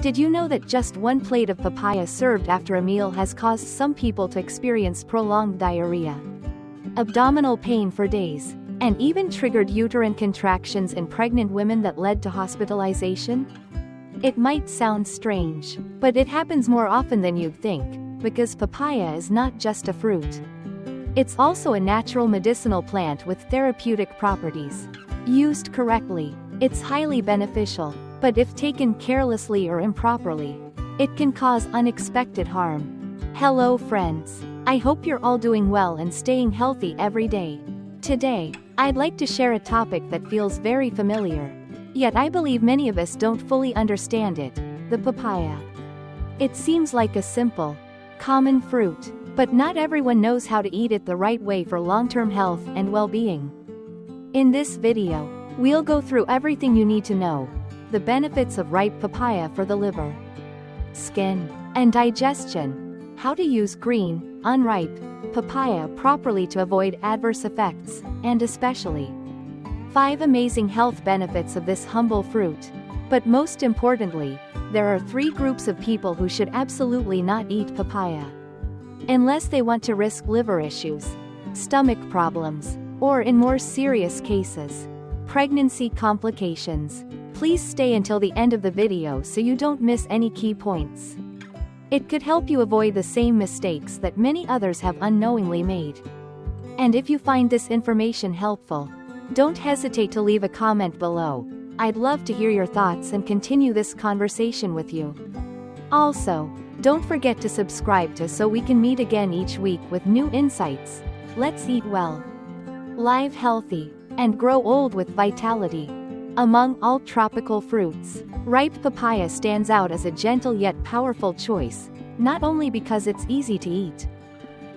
Did you know that just one plate of papaya served after a meal has caused some people to experience prolonged diarrhea, abdominal pain for days, and even triggered uterine contractions in pregnant women that led to hospitalization? It might sound strange, but it happens more often than you'd think, because papaya is not just a fruit. It's also a natural medicinal plant with therapeutic properties. Used correctly, it's highly beneficial, but if taken carelessly or improperly, it can cause unexpected harm. Hello friends, I hope you're all doing well and staying healthy every day. Today, I'd like to share a topic that feels very familiar, yet I believe many of us don't fully understand it: the papaya. It seems like a simple, common fruit, but not everyone knows how to eat it the right way for long-term health and well-being. In this video, we'll go through everything you need to know: the benefits of ripe papaya for the liver, skin, and digestion, how to use green, unripe, papaya properly to avoid adverse effects, and especially 5 amazing health benefits of this humble fruit. But most importantly, there are 3 groups of people who should absolutely not eat papaya. Unless they want to risk liver issues, stomach problems, or in more serious cases, pregnancy complications. Please stay until the end of the video so you don't miss any key points. It could help you avoid the same mistakes that many others have unknowingly made. And if you find this information helpful, don't hesitate to leave a comment below. I'd love to hear your thoughts and continue this conversation with you. Also, don't forget to subscribe so we can meet again each week with new insights. Let's eat well, live healthy, and grow old with vitality. Among all tropical fruits, ripe papaya stands out as a gentle yet powerful choice, not only because it's easy to eat,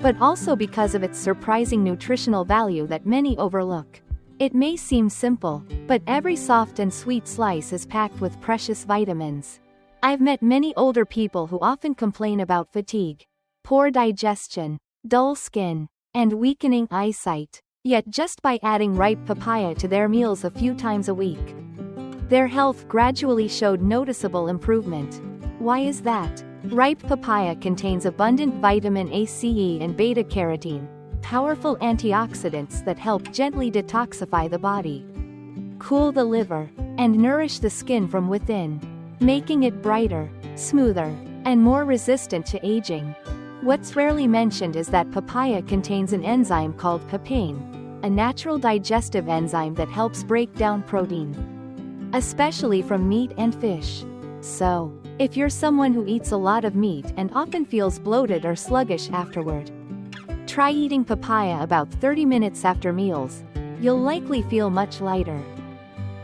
but also because of its surprising nutritional value that many overlook. It may seem simple, but every soft and sweet slice is packed with precious vitamins. I've met many older people who often complain about fatigue, poor digestion, dull skin, and weakening eyesight. Yet just by adding ripe papaya to their meals a few times a week, their health gradually showed noticeable improvement. Why is that? Ripe papaya contains abundant vitamin A, C, and beta-carotene, powerful antioxidants that help gently detoxify the body, cool the liver, and nourish the skin from within, making it brighter, smoother, and more resistant to aging. What's rarely mentioned is that papaya contains an enzyme called papain, a natural digestive enzyme that helps break down protein, especially from meat and fish. So, if you're someone who eats a lot of meat and often feels bloated or sluggish afterward, try eating papaya about 30 minutes after meals. You'll likely feel much lighter.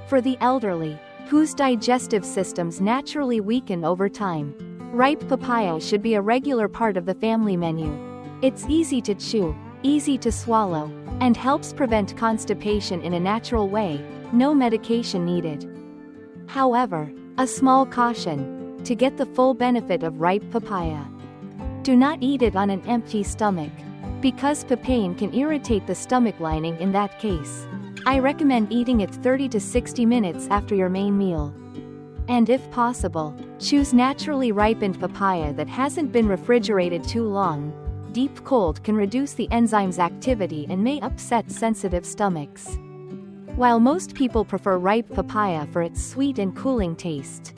For the elderly, whose digestive systems naturally weaken over time, ripe papaya should be a regular part of the family menu. It's easy to chew, easy to swallow, and helps prevent constipation in a natural way. No medication needed. However, a small caution: to get the full benefit of ripe papaya, do not eat it on an empty stomach, because papain can irritate the stomach lining. In that case, I recommend eating it 30 to 60 minutes after your main meal. And if possible, choose naturally ripened papaya that hasn't been refrigerated too long. Deep cold can reduce the enzyme's activity and may upset sensitive stomachs. While most people prefer ripe papaya for its sweet and cooling taste,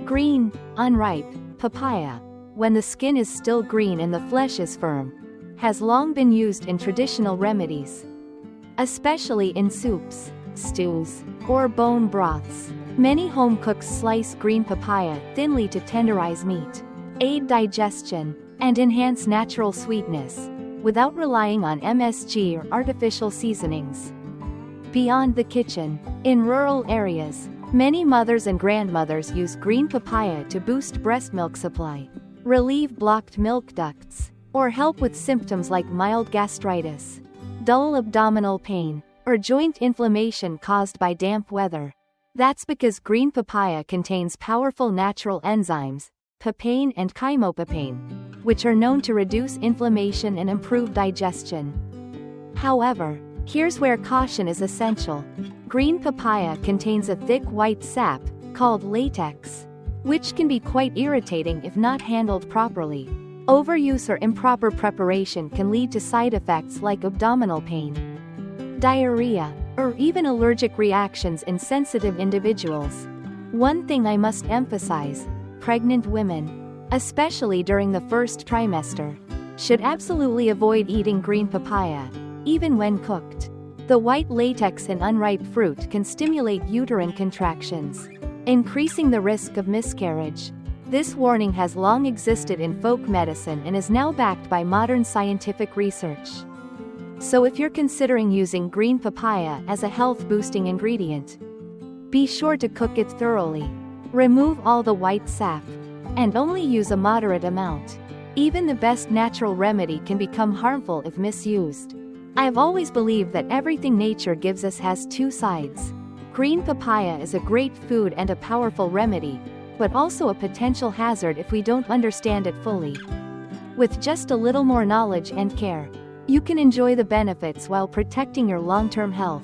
green, unripe, papaya, when the skin is still green and the flesh is firm, has long been used in traditional remedies, especially in soups, stews, or bone broths. Many home cooks slice green papaya thinly to tenderize meat, aid digestion, and enhance natural sweetness, without relying on MSG or artificial seasonings. Beyond the kitchen, in rural areas, many mothers and grandmothers use green papaya to boost breast milk supply, relieve blocked milk ducts, or help with symptoms like mild gastritis, dull abdominal pain, or joint inflammation caused by damp weather. That's because green papaya contains powerful natural enzymes, papain and chymopapain, which are known to reduce inflammation and improve digestion. However, here's where caution is essential. Green papaya contains a thick white sap, called latex. which can be quite irritating if not handled properly. Overuse or improper preparation can lead to side effects like abdominal pain, diarrhea, or even allergic reactions in sensitive individuals. One thing I must emphasize: pregnant women, especially during the first trimester, should absolutely avoid eating green papaya, even when cooked. The white latex in unripe fruit can stimulate uterine contractions, increasing the risk of miscarriage. This warning has long existed in folk medicine and is now backed by modern scientific research. So if you're considering using green papaya as a health-boosting ingredient, be sure to cook it thoroughly. Remove all the white sap, and only use a moderate amount. Even the best natural remedy can become harmful if misused. I've always believed that everything nature gives us has two sides. Green papaya is a great food and a powerful remedy, but also a potential hazard if we don't understand it fully. With just a little more knowledge and care, you can enjoy the benefits while protecting your long-term health.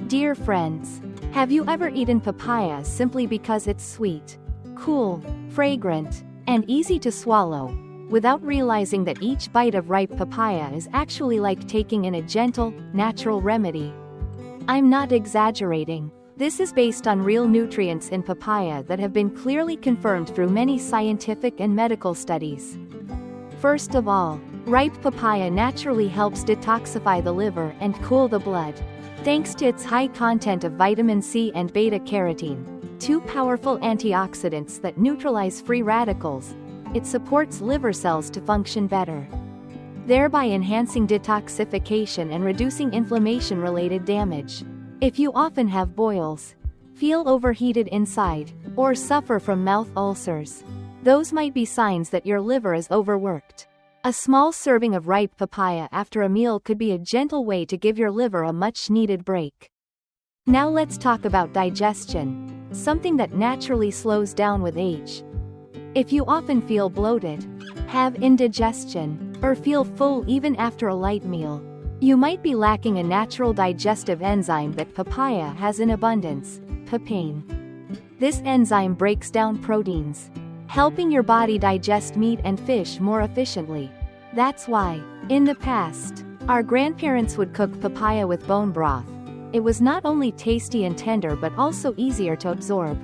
Dear friends, have you ever eaten papaya simply because it's sweet, cool, fragrant, and easy to swallow, without realizing that each bite of ripe papaya is actually like taking in a gentle, natural remedy? I'm not exaggerating. This is based on real nutrients in papaya that have been clearly confirmed through many scientific and medical studies. First of all, ripe papaya naturally helps detoxify the liver and cool the blood. Thanks to its high content of vitamin C and beta-carotene, two powerful antioxidants that neutralize free radicals, it supports liver cells to function better, thereby enhancing detoxification and reducing inflammation-related damage. If you often have boils, feel overheated inside, or suffer from mouth ulcers, those might be signs that your liver is overworked. A small serving of ripe papaya after a meal could be a gentle way to give your liver a much-needed break. Now let's talk about digestion, something that naturally slows down with age. If you often feel bloated, have indigestion, or feel full even after a light meal, you might be lacking a natural digestive enzyme that papaya has in abundance, papain. This enzyme breaks down proteins, helping your body digest meat and fish more efficiently. That's why, in the past, our grandparents would cook papaya with bone broth. It was not only tasty and tender but also easier to absorb.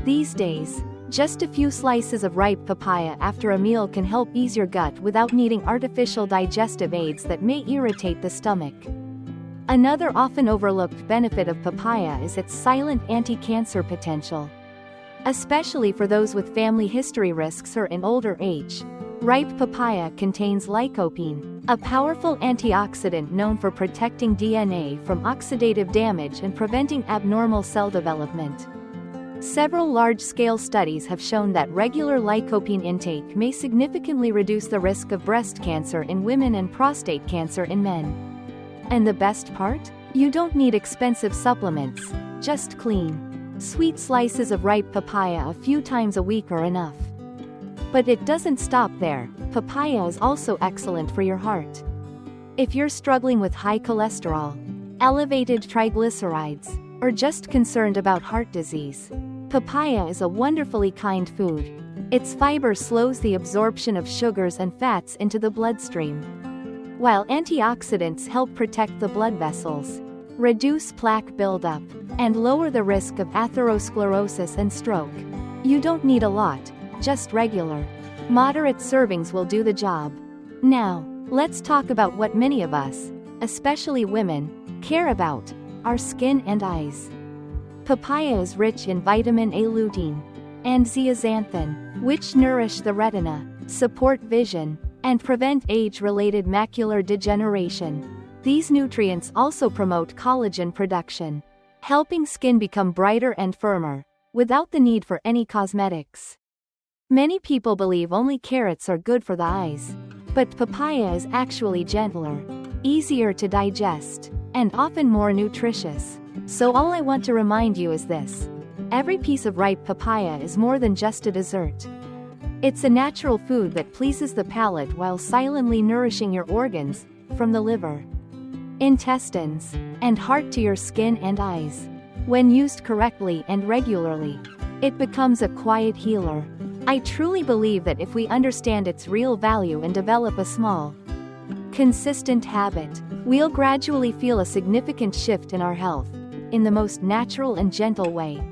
These days, just a few slices of ripe papaya after a meal can help ease your gut without needing artificial digestive aids that may irritate the stomach. Another often overlooked benefit of papaya is its silent anti-cancer potential. Especially for those with family history risks or in older age, ripe papaya contains lycopene, a powerful antioxidant known for protecting DNA from oxidative damage and preventing abnormal cell development. Several large-scale studies have shown that regular lycopene intake may significantly reduce the risk of breast cancer in women and prostate cancer in men. And the best part? You don't need expensive supplements, just clean, sweet slices of ripe papaya a few times a week are enough. But it doesn't stop there. Papaya is also excellent for your heart. If you're struggling with high cholesterol, elevated triglycerides, or just concerned about heart disease, papaya is a wonderfully kind food. Its fiber slows the absorption of sugars and fats into the bloodstream, while antioxidants help protect the blood vessels, reduce plaque buildup, and lower the risk of atherosclerosis and stroke. You don't need a lot, just regular, moderate servings will do the job. Now, let's talk about what many of us, especially women, care about: our skin and eyes. Papaya is rich in vitamin A, lutein, and zeaxanthin, which nourish the retina, support vision, and prevent age-related macular degeneration. These nutrients also promote collagen production, helping skin become brighter and firmer, without the need for any cosmetics. Many people believe only carrots are good for the eyes, but papaya is actually gentler, easier to digest, and often more nutritious. So all I want to remind you is this: every piece of ripe papaya is more than just a dessert. It's a natural food that pleases the palate while silently nourishing your organs, from the liver, intestines, and heart to your skin and eyes. When used correctly and regularly, it becomes a quiet healer. I truly believe that if we understand its real value and develop a small, consistent habit, we'll gradually feel a significant shift in our health, in the most natural and gentle way.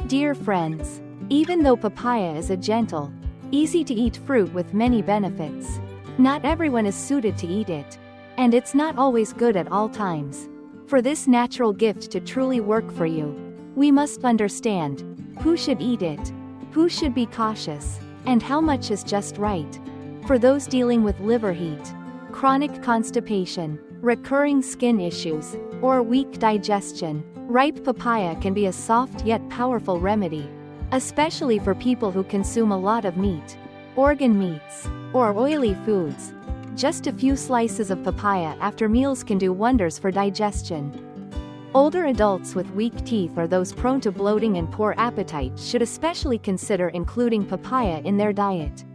Dear friends, even though papaya is a gentle, easy-to-eat fruit with many benefits, not everyone is suited to eat it, and it's not always good at all times. For this natural gift to truly work for you, we must understand who should eat it, who should be cautious, and how much is just right. For those dealing with liver heat, chronic constipation, recurring skin issues, or weak digestion, ripe papaya can be a soft yet powerful remedy, especially for people who consume a lot of meat, organ meats, or oily foods. Just a few slices of papaya after meals can do wonders for digestion. Older adults with weak teeth or those prone to bloating and poor appetite should especially consider including papaya in their diet.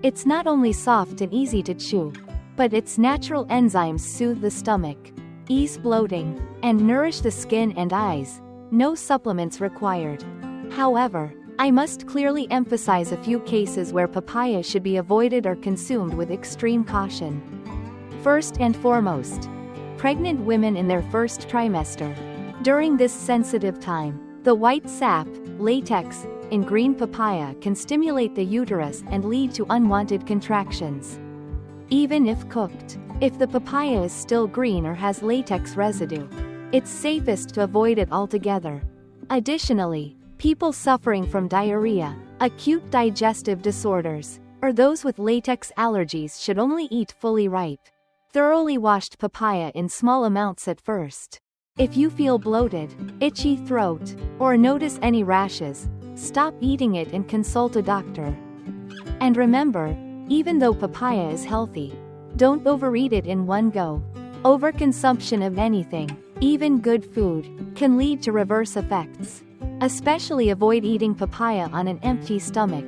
It's not only soft and easy to chew, but its natural enzymes soothe the stomach, ease bloating, and nourish the skin and eyes. No supplements required. However, I must clearly emphasize a few cases where papaya should be avoided or consumed with extreme caution. First and foremost, pregnant women in their first trimester. During this sensitive time, the white sap, latex, in green papaya can stimulate the uterus and lead to unwanted contractions. Even if cooked, if the papaya is still green or has latex residue, it's safest to avoid it altogether. Additionally, people suffering from diarrhea, acute digestive disorders, or those with latex allergies should only eat fully ripe, thoroughly washed papaya in small amounts at first. If you feel bloated, itchy throat, or notice any rashes, stop eating it and consult a doctor. And remember, even though papaya is healthy, don't overeat it in one go. Overconsumption of anything, even good food, can lead to reverse effects. Especially avoid eating papaya on an empty stomach,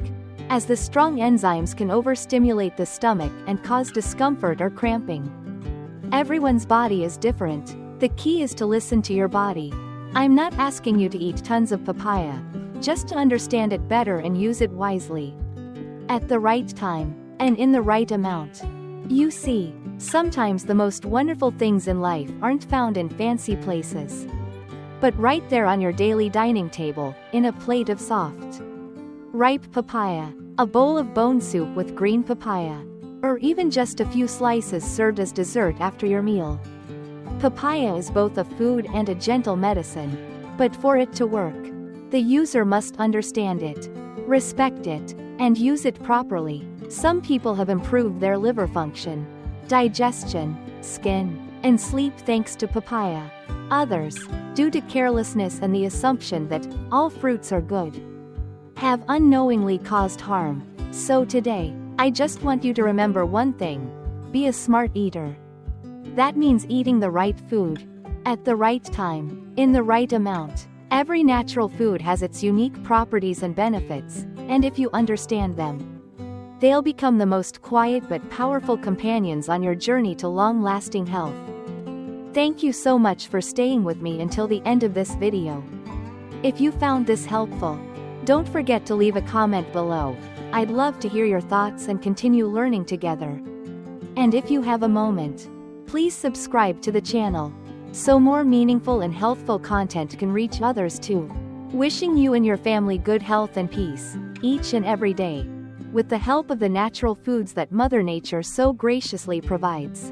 as the strong enzymes can overstimulate the stomach and cause discomfort or cramping. Everyone's body is different. The key is to listen to your body. I'm not asking you to eat tons of papaya, just to understand it better and use it wisely. At the right time, and in the right amount. You see, sometimes the most wonderful things in life aren't found in fancy places, but right there on your daily dining table, in a plate of soft, ripe papaya, a bowl of bone soup with green papaya, or even just a few slices served as dessert after your meal. Papaya is both a food and a gentle medicine, but for it to work, the user must understand it, respect it, and use it properly. Some people have improved their liver function, digestion, skin, and sleep thanks to papaya. Others, due to carelessness and the assumption that all fruits are good, have unknowingly caused harm. So today, I just want you to remember one thing: be a smart eater. That means eating the right food, at the right time, in the right amount. Every natural food has its unique properties and benefits, and if you understand them, they'll become the most quiet but powerful companions on your journey to long-lasting health. Thank you so much for staying with me until the end of this video. If you found this helpful, don't forget to leave a comment below. I'd love to hear your thoughts and continue learning together. And if you have a moment, please subscribe to the channel, so more meaningful and healthful content can reach others too. Wishing you and your family good health and peace, each and every day, with the help of the natural foods that Mother Nature so graciously provides.